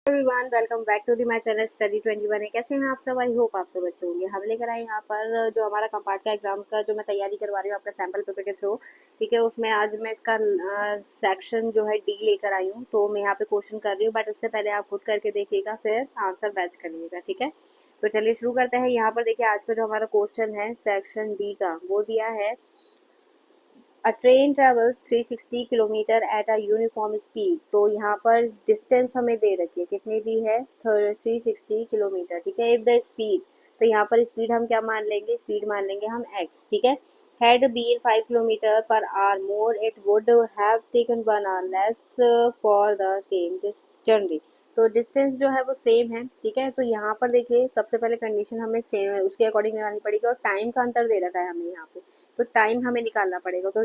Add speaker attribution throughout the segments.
Speaker 1: Everyone, welcome back to the my channel study 21। कैसे हैं आप सब? आई होप आप सब अच्छे होंगे। हम लेकर आए यहाँ पर जो हमारा कंपार्ट का एग्जाम का जो मैं तैयारी करवा रही हूँ आपका सैम्पल पेपर के थ्रू। ठीक है, उसमें आज मैं इसका सेक्शन जो है डी लेकर आई हूँ, तो मैं यहाँ पे क्वेश्चन कर रही हूँ, बट उससे पहले आप खुद करके देखिएगा, फिर आंसर मैच करिएगा। ठीक है, तो चलिए शुरू करते हैं। यहाँ पर देखिए, आज का जो हमारा क्वेश्चन है सेक्शन डी का, वो दिया है अ train travels 360 kilometre at a uniform speed. तो यहाँ पर डिस्टेंस हमें दे रखी है, कितनी दी है? 360 किलोमीटर। ठीक है, इफ द स्पीड, तो यहाँ पर स्पीड हम क्या मान लेंगे? स्पीड मान लेंगे हम x। ठीक है, had been 5 kilometre per hour more, it would have taken 1 hour less for the same journey। तो डिस्टेंस जो है वो सेम है। ठीक है, तो यहाँ पर देखिए, सबसे पहले कंडीशन हमें सेम उसके अकॉर्डिंग लगानी पड़ेगी, और टाइम का अंतर दे रखा है हमें यहाँ पे, तो टाइम हमें निकालना पड़ेगा। तो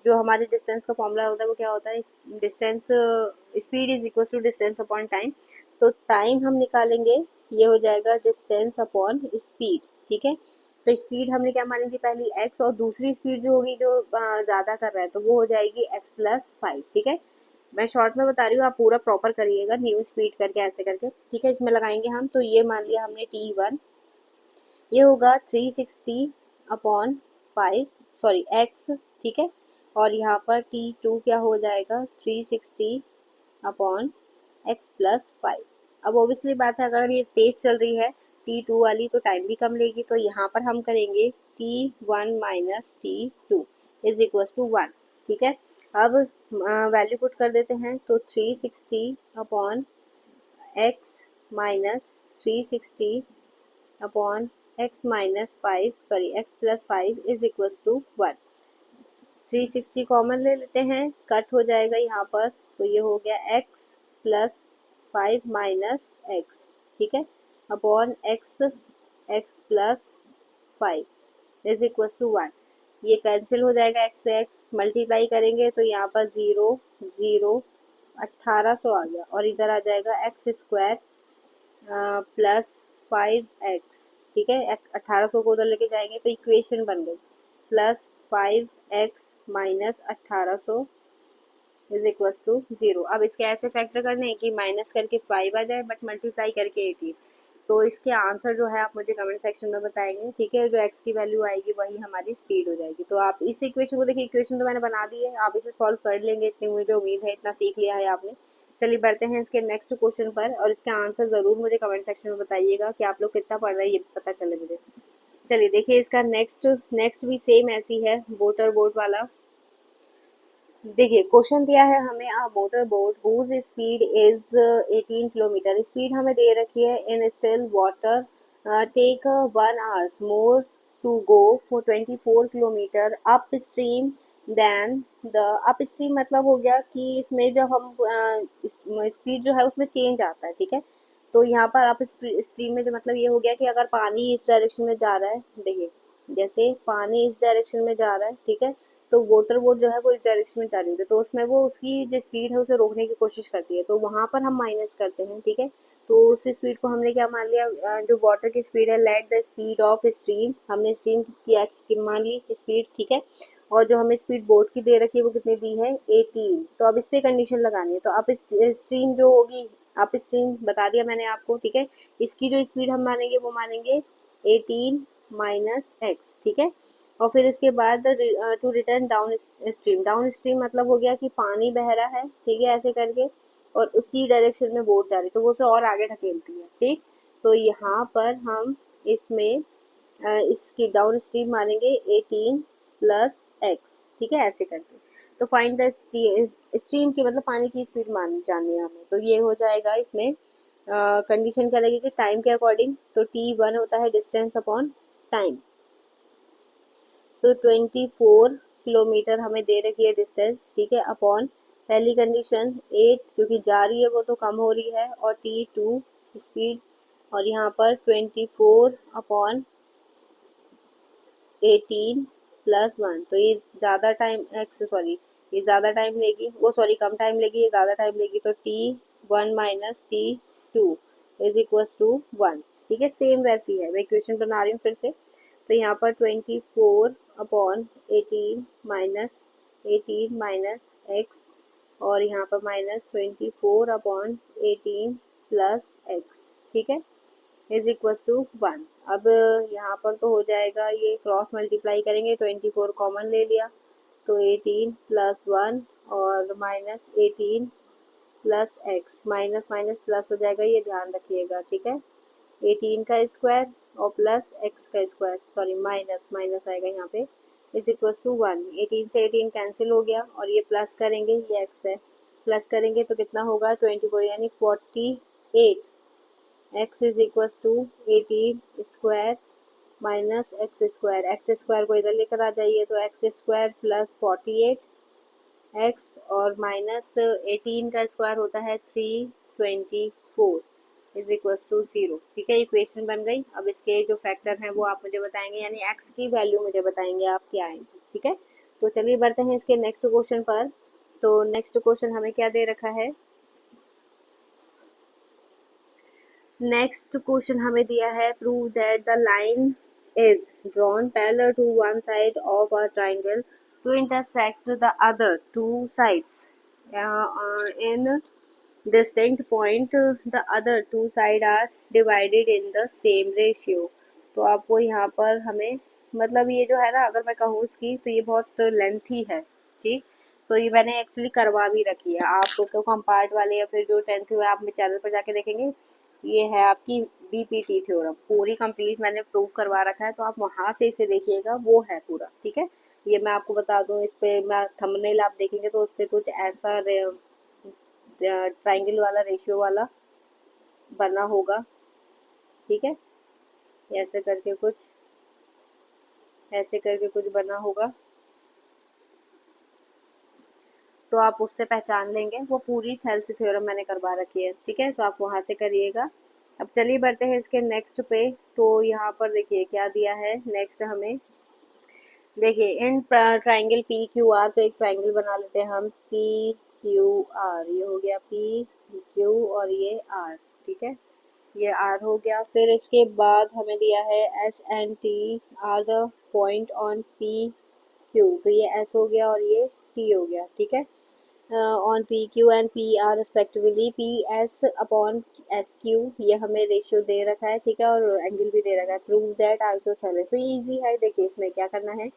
Speaker 1: जो हमारे डिस्टेंस का फॉर्मूला होता है वो क्या होता है? Distance, speed is equal to distance upon time. तो टाइम हम निकालेंगे, ये हो जाएगा डिस्टेंस अपॉन स्पीड। ठीक है, तो स्पीड हमने क्या मानी थी? पहली x, और दूसरी स्पीड जो होगी, जो ज़्यादा कर रहा है, तो वो हो जाएगी x+5। ठीक है, मैं शॉर्ट में बता रही हूँ, आप पूरा प्रॉपर करिएगा, न्यू स्पीड करके ऐसे करके। ठीक है, इसमें लगाएंगे हम, तो ये मान लिया हमने t1, ये होगा 360 अपॉन 5, सॉरी x। ठीक है, और यहाँ पर t2 क्या हो जाएगा? 360 अपॉन x+5। अब ओबियसली बात है, अगर ये तेज चल रही है t2 वाली, तो टाइम भी कम लेगी, तो यहाँ पर हम करेंगे t1 minus t2 is equal to 1। ठीक है, अब वैल्यू पुट कर देते हैं, तो 360 upon x minus 360 upon x minus 5, sorry x+5 is equal to 1। 360 common ले लेते हैं, कट हो जाएगा यहाँ पर, तो ये हो गया x+5 माइनस x। ठीक है, upon x+5 is equal to 1। ये कैंसिल हो जाएगा, x से x मल्टीप्लाई करेंगे, तो यहाँ पर 0 0 1800 आ गया, और इधर आ जाएगा x² प्लस 5x। ठीक है, 1800 को उधर लेके जाएंगे, तो इक्वेशन बन गई plus 5x minus 1800 is equal to 0। अब इसके ऐसे फैक्टर करने हैं कि माइनस करके 5 आ जाए, बट मल्टीप्लाई करके 18। तो इसके आंसर जो है आप मुझे कमेंट सेक्शन में बताएंगे। ठीक है, जो x की वैल्यू आएगी वही हमारी स्पीड हो जाएगी। तो आप इस इक्वेशन को देखिए, इक्वेशन तो मैंने बना दी है, आप इसे सॉल्व कर लेंगे, इतनी मुझे उम्मीद है, इतना सीख लिया है आपने। चलिए बढ़ते हैं इसके नेक्स्ट क्वेश्चन पर, और इसका आंसर ज़रूर मुझे कमेंट सेक्शन में बताइएगा कि आप लोग कितना पढ़ रहे हैं, ये भी पता चले मुझे। चलिए देखिए, इसका नेक्स्ट भी सेम ऐसी है, मोटर बोट वाला। देखिए, क्वेश्चन दिया है हमें, a motor boat whose speed is 18 kilometre. Speed हमें दे रखी है in still water, take 1 hours more to go for 24 kilometre upstream then the. Upstream मतलब हो गया कि इसमें जब हम स्पीड जो है उसमें चेंज आता है। ठीक है, तो यहाँ पर अप स्ट्रीम में जो मतलब ये हो गया कि अगर पानी इस डायरेक्शन में जा रहा है, देखिए जैसे पानी इस डायरेक्शन में जा रहा है, ठीक है, तो वाटर बोट जो है वो इस डायरेक्शन में जा रही है, तो उसमें वो उसकी जो स्पीड है उसे रोकने की कोशिश करती है, तो वहां पर हम माइनस करते हैं। ठीक है, तो उस स्पीड को हमने क्या मान लिया? जो वाटर की स्पीड है, let the speed of stream, हमने स्ट्रीम की एक्स की मान ली स्पीड। ठीक है, और जो हमें स्पीड बोट की दे रखी है वो कितनी दी है? 18। तो अब इस पे कंडीशन लगानी है, तो अब स्ट्रीम जो होगी, अप स्ट्रीम बता दिया मैंने आपको। ठीक है, इसकी जो स्पीड हम मानेंगे वो मानेंगे 18 माइनस एक्स। ठीक है, और फिर इसके बाद to return downstream. Downstream मतलब हो गया कि पानी बह रहा है, ठीक है, ऐसे करके, और उसी डायरेक्शन में बोट जा रही, तो वो उसे और आगे ढकेलती है। ठीक, तो यहाँ पर हम इसमें इसकी डाउन स्ट्रीम मानेंगे 18 प्लस एक्स। ठीक है, ऐसे करके। तो फाइंड द स्ट्रीम की मतलब पानी की स्पीड मान जाननी है हमें, तो ये हो जाएगा इसमें कंडीशन क्या लगेगी? टाइम के अकॉर्डिंग, तो t1 होता है डिस्टेंस अपॉन टाइम। तो 24 किलोमीटर हमें दे रखी है डिस्टेंस। ठीक है, अपॉन पहली कंडीशन 8, क्योंकि जा रही है वो तो कम हो रही है, और t2 स्पीड, और यहाँ पर 24 अपॉन 18 प्लस 1। तो ये ज़्यादा टाइम एक्स, सॉरी, ये ज़्यादा टाइम लेगी, वो सॉरी कम टाइम लेगी, ये ज़्यादा टाइम लेगी, तो t1 minus t2 is equal to 1। ठीक है, सेम वैसी है, मैं इक्वेशन बना रही हूँ फिर से। तो यहाँ पर 24 अपॉन 18 माइनस एक्स, और यहाँ पर माइनस 24 अपॉन 18 प्लस एक्स, ठीक है, इज इक्वल टू 1। अब यहाँ पर तो हो जाएगा, ये क्रॉस मल्टीप्लाई करेंगे, 24 कॉमन ले लिया तो 18 प्लस 1 और minus 18 plus x, minus minus plus हो जाएगा, ये ध्यान रखिएगा, ठीक है। 18 का स्क्वायर और प्लस एक्स का स्क्वायर, सॉरी माइनस माइनस आएगा यहाँ पे, इज इक्वल टू 1। 18 से 18 कैंसिल हो गया और ये प्लस करेंगे, ये एक्स है, प्लस करेंगे तो कितना होगा 24 यानी 48, x is equal to 18 square minus x square, x square को इधर लेकर आ जाइए तो एक्स स्क्वायर प्लस 48 एक्स और माइनस 18 का स्क्वायर होता है 324 इज इक्वल टू 0, ठीक है। इक्वेशन बन गई। अब इसके जो फैक्टर हैं वो आप मुझे बताएंगे, यानी एक्स की वैल्यू मुझे बताएंगे आप क्या आएंगे, ठीक है। तो चलिए बढ़ते हैं इसके नेक्स्ट क्वेश्चन पर। तो नेक्स्ट क्वेश्चन हमें क्या दे रखा है, नेक्स्ट क्वेश्चन हमें दिया है, prove that the line is drawn parallel to one side of a triangle to intersect the other two sides in distinct point, the other two side are divided in the same ratio। तो आपको यहाँ पर हमें, मतलब ये जो है ना, अगर मैं कहूँ इसकी तो ये बहुत लेंथी है, ठीक। तो ये मैंने एक्चुअली करवा भी रखी है आपको, तो कंपार्ट वाले या फिर जो 10th में आप मेरे चैनल पर जाके देखेंगे, ये है आपकी बीपीटी थ्योरम, पूरी कंप्लीट मैंने प्रूव करवा रखा है, तो आप वहाँ से इसे देखिएगा, वो है पूरा, ठीक है। ये मैं आपको बता दूँ, इस पे मैं थंबनेल आप देखेंगे तो उस पर कुछ ऐसा ट्राइंगल वाला रेशियो वाला बना होगा, ठीक है, ऐसे करके कुछ, ऐसे करके कुछ बना होगा, तो आप उससे पहचान लेंगे, वो पूरी थेल्सी थ्योरम मैंने करवा रखी है, ठीक है, तो आप वहां से करिएगा। अब चलिए बढ़ते हैं इसके नेक्स्ट पे। तो यहाँ पर देखिए क्या दिया है नेक्स्ट हमें, देखिए in triangle P Q R, तो एक ट्राइंगल बना लेते हैं हम, पी क्यू आर, ये हो गया पी क्यू और ये आर, ठीक है, ये आर हो गया। फिर इसके बाद हमें दिया है S and T R the point on P Q, तो ये एस हो गया और ये टी हो गया, ठीक है, on P Q and P R respectively, P S upon S Q, ये हमें रेशियो दे रखा है, ठीक है, और एंगल भी दे रखा है। प्रूव दैट आइसोसेलेस, तो ये इजी है, देखिए इसमें क्या करना है,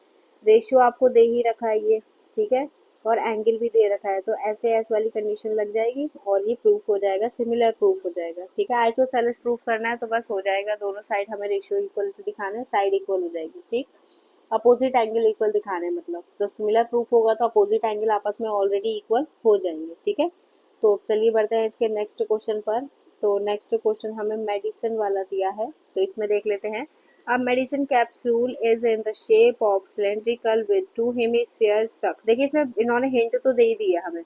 Speaker 1: रेशियो आपको दे ही रखा है ये, ठीक है, और एंगल भी दे रखा है, तो ऐसे एस वाली कंडीशन लग जाएगी और ये प्रूफ हो जाएगा, सिमिलर प्रूफ हो जाएगा, ठीक है। आइसोसेलेस प्रूफ करना है तो बस हो जाएगा, दोनों साइड हमें रेशियो इक्वल दिखाना है, साइड इक्वल हो जाएगी, ठीक, अपोजिट एंगल इक्वल दिखाने हैं, मतलब तो सिमिलर प्रूफ होगा तो अपोजिट एंगल आपस में ऑलरेडी इक्वल हो जाएंगे, ठीक है। तो चलिए बढ़ते हैं इसके नेक्स्ट क्वेश्चन पर। तो नेक्स्ट क्वेश्चन हमें मेडिसिन वाला दिया है, तो इसमें देख लेते हैं। अब medicine capsule is in the shape of cylindrical with two hemisphere struck, देखिए इसमें इन्होंने हिंट तो दे ही दिया हमें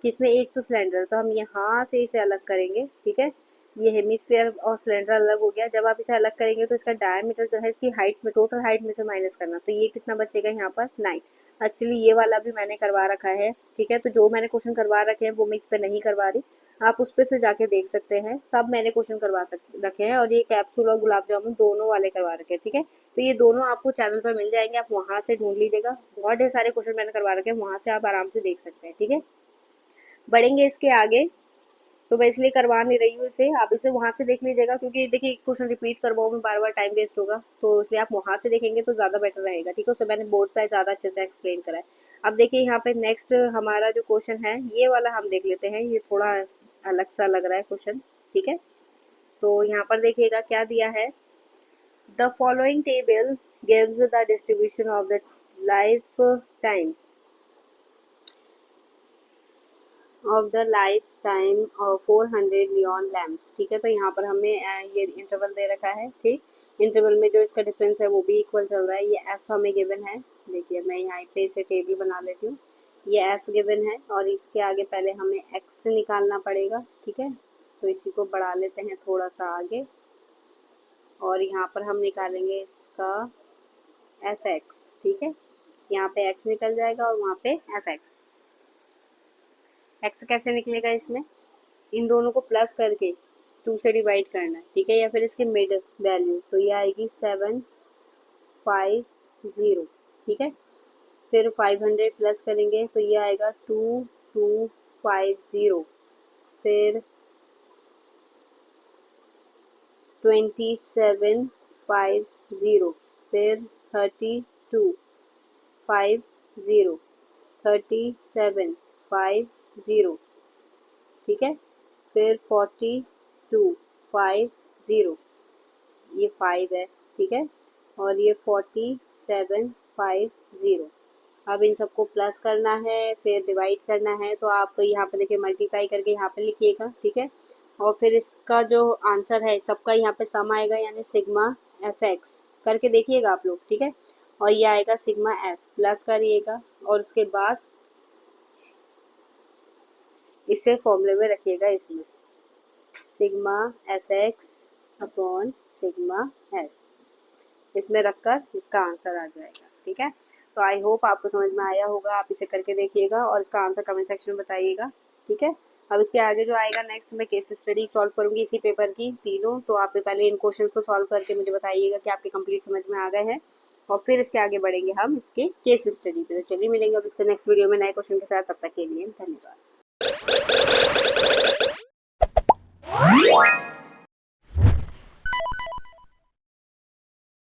Speaker 1: कि इसमें एक तो सिलेंडर, तो हम यहाँ से इसे अलग करेंगे, ठीक है, ये हेमिस्फीयर और सिलेंडर अलग हो गया। जब आप इसे अलग करेंगे तो इसका डायमीटर जो है, इसकी हाइट में, टोटल हाइट में से माइनस करना, तो ये कितना बचेगा यहाँ पर 9। एक्चुअली ये वाला भी मैंने करवा रखा है, ठीक है, तो जो मैंने क्वेश्चन करवा रखे हैं वो मैं इस पर नहीं करवा रही, आप उस पर से जाके देख सकते हैं, सब मैंने क्वेश्चन करवा रखे हैं, और ये कैप्सूल और गुलाब जामुन दोनों वाले करवा रखे हैं, ठीक है। तो ये दोनों आपको चैनल पर मिल जाएंगे, आप वहां से ढूंढ लीजिएगा, बहुत ढेर सारे क्वेश्चन मैंने करवा रखे हैं, वहां से आप आराम से देख सकते हैं, ठीक है। बढ़ेंगे इसके आगे, तो मैं इसलिए करवा नहीं रही हूँ इसे, आप इसे वहां से देख लीजिएगा, क्योंकि देखिए क्वेश्चन रिपीट करवाऊँ मैं बार बार, टाइम वेस्ट होगा, तो इसलिए आप वहां से देखेंगे तो ज़्यादा बेटर रहेगा, ठीक है, उससे मैंने बोर्ड पे ज़्यादा अच्छे से एक्सप्लेन करा है। अब देखिए यहाँ पे नेक्स्ट हमारा जो क्वेश्चन है, ये वाला हम देख लेते हैं, ये थोड़ा अलग सा लग रहा है क्वेश्चन, ठीक है। तो यहाँ पर देखिएगा क्या दिया है, the following table gives the distribution of the life time of the life time of 400 neon lamps, ठीक है। तो यहाँ पर हमें ये इंटरवल दे रखा है, ठीक, इंटरवल में जो इसका डिफरेंस है वो भी इक्वल चल रहा है, ये एफ हमें गिवन है, देखिए मैं यहाँ पे इसे टेबल बना लेती हूँ, ये एफ गिवन है और इसके आगे पहले हमें एक्स निकालना पड़ेगा, ठीक है, तो इसी को बढ़ा लेते हैं थोड़ा सा आगे, और यहाँ पर हम निकालेंगे इसका एफ एक्स, ठीक है, यहाँ पे एक्स निकल जाएगा और वहाँ पे एफ एक्स, एक्स कैसे निकलेगा इसमें, इन दोनों को प्लस करके 2 से डिवाइड करना है, ठीक है, या फिर इसके मिड वैल्यू, तो ये आएगी 750, ठीक है, फिर 500 प्लस करेंगे तो ये आएगा 2250, फिर 2750, फिर 3250, 3750, ठीक है, फिर 4250, ये 5 है, ठीक है, और ये 4750। अब इन सबको प्लस करना है, फिर डिवाइड करना है, तो आप यहाँ पे देखिए मल्टीप्लाई करके यहाँ पे लिखिएगा, ठीक है, और फिर इसका जो आंसर है सबका यहाँ पे सम आएगा, यानी सिग्मा एफ एक्स करके देखिएगा आप लोग, ठीक है, और ये आएगा सिग्मा एफ, प्लस करिएगा और उसके बाद इसे फॉर्मूले में रखिएगा, इसमें sigma F x upon sigma F, इसमें रखकर इसका आंसर आ जाएगा, ठीक है। तो आई होप आपको समझ में आया होगा, आप इसे करके देखिएगा और इसका आंसर कमेंट सेक्शन में बताइएगा, ठीक है। अब इसके आगे जो आएगा नेक्स्ट, मैं केस स्टडी सॉल्व करूंगी इसी पेपर की तीनों, तो आप पहले इन क्वेश्चंस को सॉल्व करके मुझे बताइएगा कि आपके कंप्लीट समझ में आ गए हैं, और फिर इसके आगे बढ़ेंगे हम इसके केस स्टडी पे। तो चलिए मिलेंगे अब इससे नेक्स्ट वीडियो में नए क्वेश्चन के साथ, तब तक के लिए धन्यवाद।